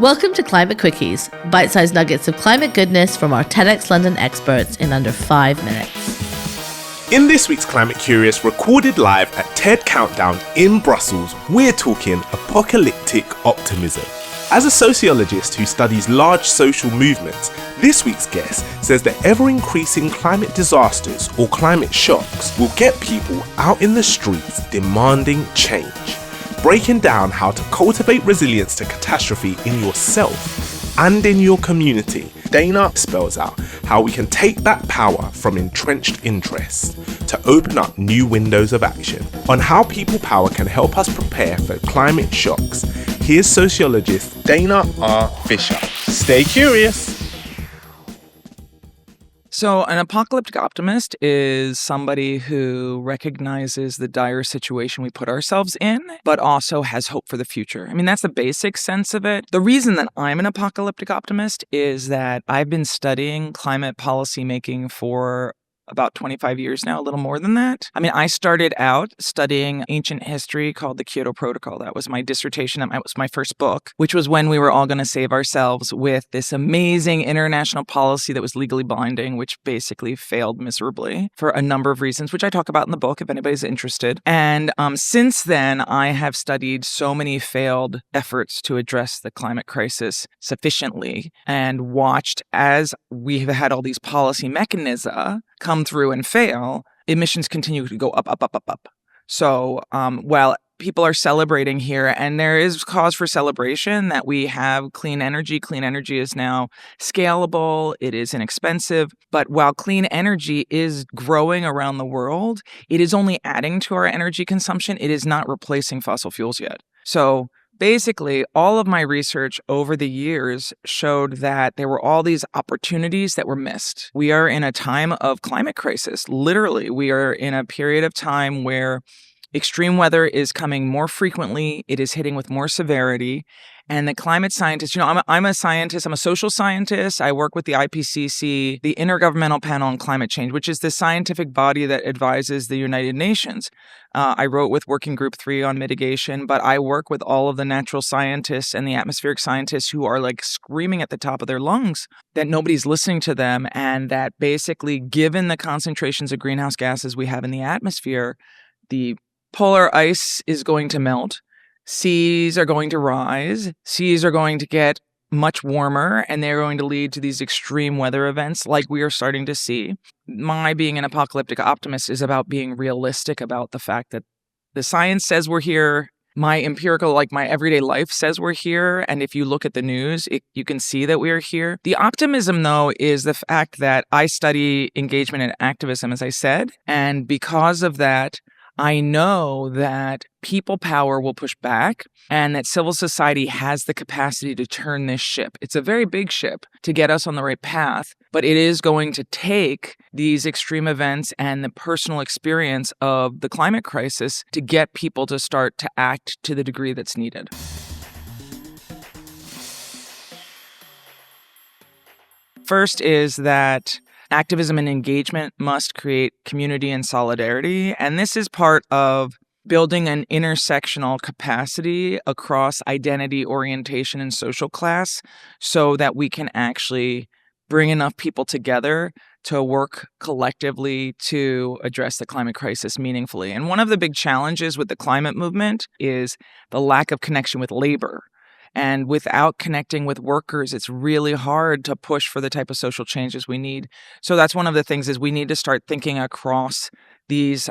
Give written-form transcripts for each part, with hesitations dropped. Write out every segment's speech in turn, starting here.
Welcome to Climate Quickies, bite-sized nuggets of climate goodness from our TEDxLondon experts in under 5 minutes. In this week's Climate Curious, recorded live at TED Countdown in Brussels, we're talking apocalyptic optimism. As a sociologist who studies large social movements, this week's guest says that ever-increasing climate disasters or climate shocks will get people out in the streets demanding change, breaking down how to cultivate resilience to catastrophe in yourself and in your community. Dana spells out how we can take that power from entrenched interests to open up new windows of action. On how people power can help us prepare for climate shocks, here's sociologist Dana R. Fisher. Stay curious. So an apocalyptic optimist is somebody who recognizes the dire situation we put ourselves in, but also has hope for the future. I mean, that's the basic sense of it. The reason that I'm an apocalyptic optimist is that I've been studying climate policy making for about 25 years now, a little more than that. I mean, I started out studying ancient history called the Kyoto Protocol. That was my dissertation. That was my first book, which was when we were all going to save ourselves with this amazing international policy that was legally binding, which basically failed miserably for a number of reasons, which I talk about in the book if anybody's interested. And since then, I have studied so many failed efforts to address the climate crisis sufficiently and watched as we have had all these policy mechanisms come through and fail, emissions continue to go up, up, up, up, up. So while people are celebrating here, and there is cause for celebration that we have clean energy is now scalable, it is inexpensive. But while clean energy is growing around the world, it is only adding to our energy consumption. It is not replacing fossil fuels yet. So basically, all of my research over the years showed that there were all these opportunities that were missed. We are in a time of climate crisis. Literally, we are in a period of time where extreme weather is coming more frequently. It is hitting with more severity. And the climate scientists, I'm a scientist. I'm a social scientist. I work with the IPCC, the Intergovernmental Panel on Climate Change, which is the scientific body that advises the United Nations. I wrote with Working Group 3 on mitigation, but I work with all of the natural scientists and the atmospheric scientists who are like screaming at the top of their lungs that nobody's listening to them, and that basically, given the concentrations of greenhouse gases we have in the atmosphere, the polar ice is going to melt. Seas are going to rise. Seas are going to get much warmer, and they're going to lead to these extreme weather events like we are starting to see. My being an apocalyptic optimist is about being realistic about the fact that the science says we're here. My empirical, my everyday life says we're here. And if you look at the news, you can see that we are here. The optimism, though, is the fact that I study engagement and activism, as I said. And because of that, I know that people power will push back and that civil society has the capacity to turn this ship. It's a very big ship to get us on the right path, but it is going to take these extreme events and the personal experience of the climate crisis to get people to start to act to the degree that's needed. First is that activism and engagement must create community and solidarity. And this is part of building an intersectional capacity across identity, orientation, and social class so that we can actually bring enough people together to work collectively to address the climate crisis meaningfully. And one of the big challenges with the climate movement is the lack of connection with labor. And without connecting with workers, it's really hard to push for the type of social changes we need. So that's one of the things is we need to start thinking across these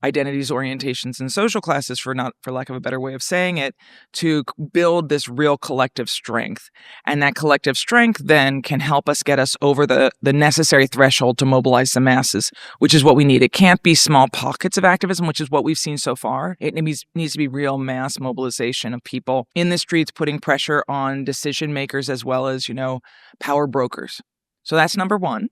identities, orientations, and social classes, for lack of a better way of saying it, to build this real collective strength. And that collective strength then can help us get us over the necessary threshold to mobilize the masses, which is what we need. It can't be small pockets of activism, which is what we've seen so far. It needs to be real mass mobilization of people in the streets, putting pressure on decision makers as well as, power brokers. So that's number one.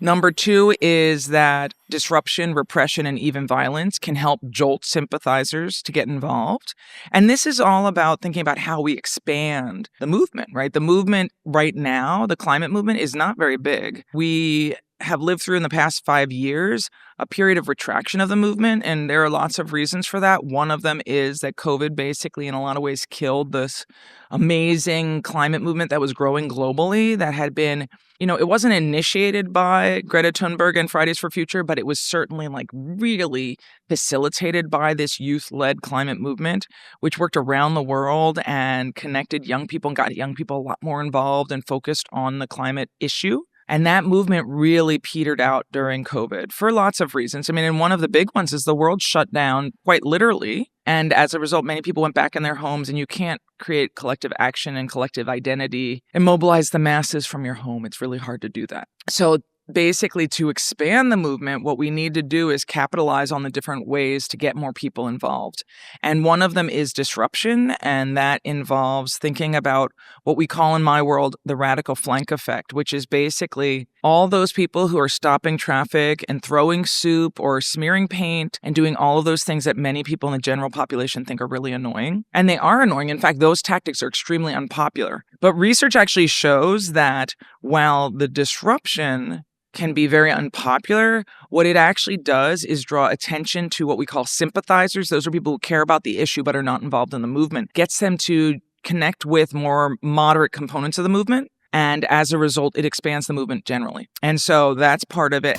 Number two is that disruption, repression, and even violence can help jolt sympathizers to get involved. And this is all about thinking about how we expand the movement, right? The movement right now, the climate movement, is not very big. We have lived through in the past 5 years a period of retraction of the movement, and there are lots of reasons for that. One of them is that COVID basically in a lot of ways killed this amazing climate movement that was growing globally that had been, it wasn't initiated by Greta Thunberg and Fridays for Future, but it was certainly like really facilitated by this youth-led climate movement, which worked around the world and connected young people and got young people a lot more involved and focused on the climate issue. And that movement really petered out during COVID for lots of reasons. I mean, and one of the big ones is the world shut down quite literally. And as a result, many people went back in their homes, and you can't create collective action and collective identity and mobilize the masses from your home. It's really hard to do that. So basically, to expand the movement, what we need to do is capitalize on the different ways to get more people involved. And one of them is disruption, and that involves thinking about what we call in my world the radical flank effect, which is basically all those people who are stopping traffic and throwing soup or smearing paint and doing all of those things that many people in the general population think are really annoying. And they are annoying. In fact, those tactics are extremely unpopular. But research actually shows that while the disruption can be very unpopular, what it actually does is draw attention to what we call sympathizers. Those are people who care about the issue but are not involved in the movement. Gets them to connect with more moderate components of the movement. And as a result, it expands the movement generally. And so that's part of it.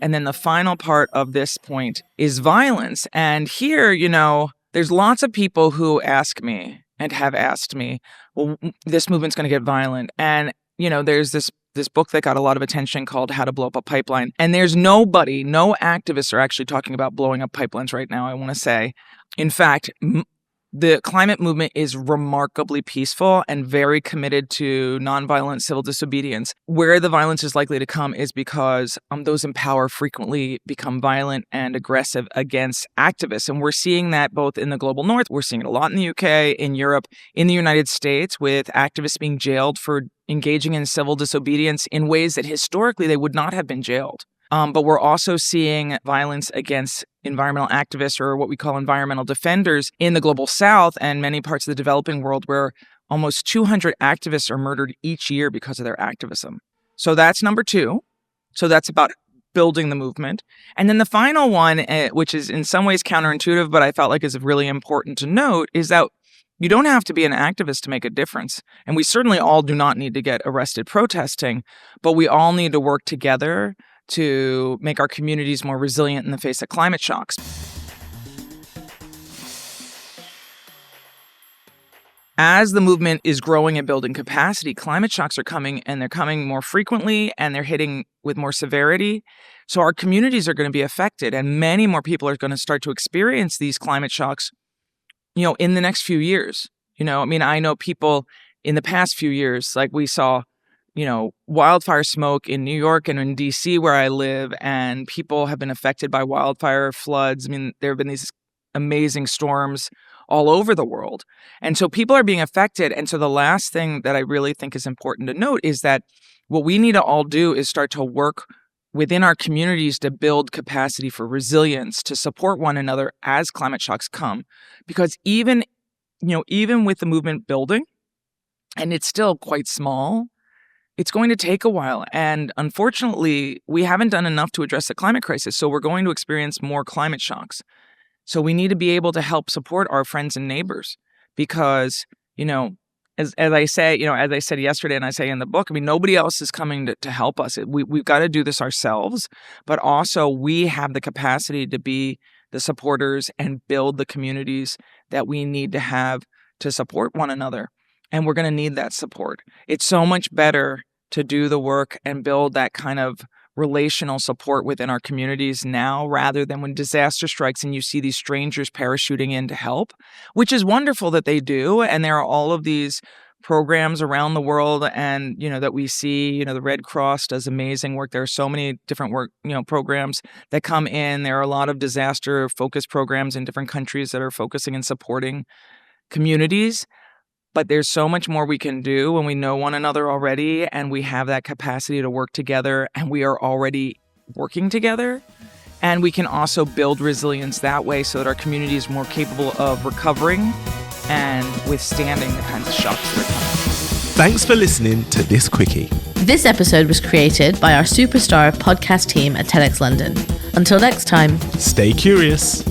And then the final part of this point is violence. And here, there's lots of people who ask me and have asked me, well, this movement's going to get violent. And, there's this book that got a lot of attention called How to Blow Up a Pipeline. And there's no activists are actually talking about blowing up pipelines right now, I want to say. In fact, the climate movement is remarkably peaceful and very committed to nonviolent civil disobedience. Where the violence is likely to come is because those in power frequently become violent and aggressive against activists. And we're seeing that both in the global north, we're seeing it a lot in the UK, in Europe, in the United States, with activists being jailed for engaging in civil disobedience in ways that historically they would not have been jailed. But we're also seeing violence against environmental activists, or what we call environmental defenders, in the global south and many parts of the developing world, where almost 200 activists are murdered each year because of their activism. So that's number 2. So that's about building the movement. And then the final one, which is in some ways counterintuitive, but I felt like is really important to note, is that you don't have to be an activist to make a difference. And we certainly all do not need to get arrested protesting, but we all need to work together to make our communities more resilient in the face of climate shocks. As the movement is growing and building capacity, climate shocks are coming, and they're coming more frequently, and they're hitting with more severity. So our communities are going to be affected, and many more people are going to start to experience these climate shocks, in the next few years. I know people in the past few years, like we saw wildfire smoke in New York and in DC where I live, and people have been affected by wildfire floods. There have been these amazing storms all over the world. And so people are being affected. And so the last thing that I really think is important to note is that what we need to all do is start to work within our communities to build capacity for resilience, to support one another as climate shocks come. Because even with the movement building, and it's still quite small, it's going to take a while. And unfortunately, we haven't done enough to address the climate crisis. So we're going to experience more climate shocks. So we need to be able to help support our friends and neighbors because, as I said yesterday and I say in the book, nobody else is coming to help us. We've got to do this ourselves, but also we have the capacity to be the supporters and build the communities that we need to have to support one another. And we're going to need that support. It's so much better to do the work and build that kind of relational support within our communities now rather than when disaster strikes and you see these strangers parachuting in to help, which is wonderful that they do. And there are all of these programs around the world and, that we see, the Red Cross does amazing work. There are so many different work, programs that come in. There are a lot of disaster focused programs in different countries that are focusing and supporting communities. But there's so much more we can do when we know one another already and we have that capacity to work together and we are already working together. And we can also build resilience that way so that our community is more capable of recovering and withstanding the kinds of shocks that are coming. Thanks for listening to this quickie. This episode was created by our superstar podcast team at TEDxLondon. Until next time, Stay curious.